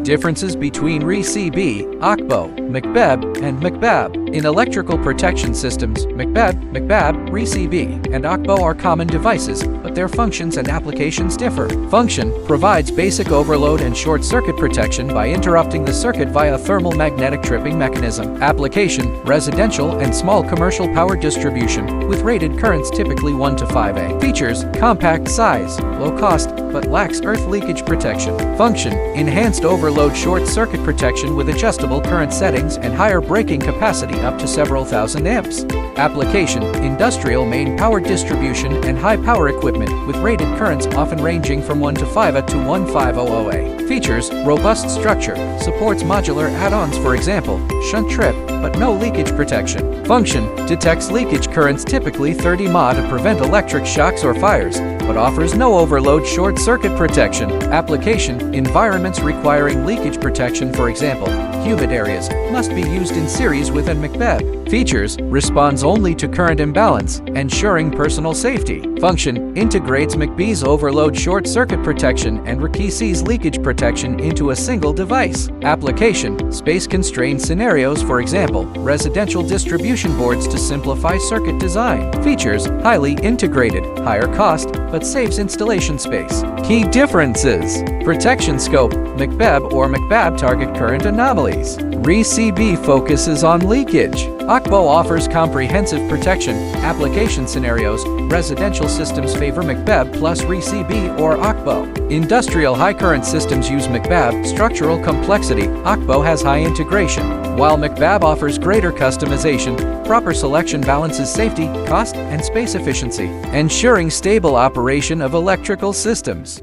Differences between RCCB, RCBO, MCB, and MCB. In electrical protection systems, MCB, RCCB, and RCBO are common devices, but their functions and applications differ. Function: provides basic overload and short circuit protection by interrupting the circuit via thermal magnetic tripping mechanism. Application: residential and small commercial power distribution, with rated currents typically 1 to 5A. Features: compact size, low cost, but lacks earth leakage protection. Function: enhanced overload short circuit protection with adjustable current settings and higher breaking capacity up to several thousand amps. Application: industrial main power distribution and high power equipment, with rated currents often ranging from 1 to 5A to 1500A. Features: robust structure, supports modular add-ons, for example, shunt trip, but no leakage protection. Function: detects leakage currents typically 30 mA to prevent electric shocks or fires, but offers no overload short circuit protection. Application: environments requiring leakage protection, for example, humid areas, must be used in series with an MCB. Features: responds only to current imbalance, ensuring personal safety. Function: integrates MCB's overload short circuit protection and RCCB's leakage protection into a single device. Application: space-constrained scenarios, for example, residential distribution boards to simplify circuit design. Features: highly integrated, higher cost, but saves installation space. Key differences: protection scope: MCB or MCB target current anomalies. RCCB focuses on leakage. RCBO offers comprehensive protection. Application scenarios: residential systems favor MCB plus RCCB or RCBO. Industrial high current systems use MCB. Structural complexity: RCBO has high integration. While MCB offers greater customization, proper selection balances safety, cost, and space efficiency, ensuring stable operation of electrical systems.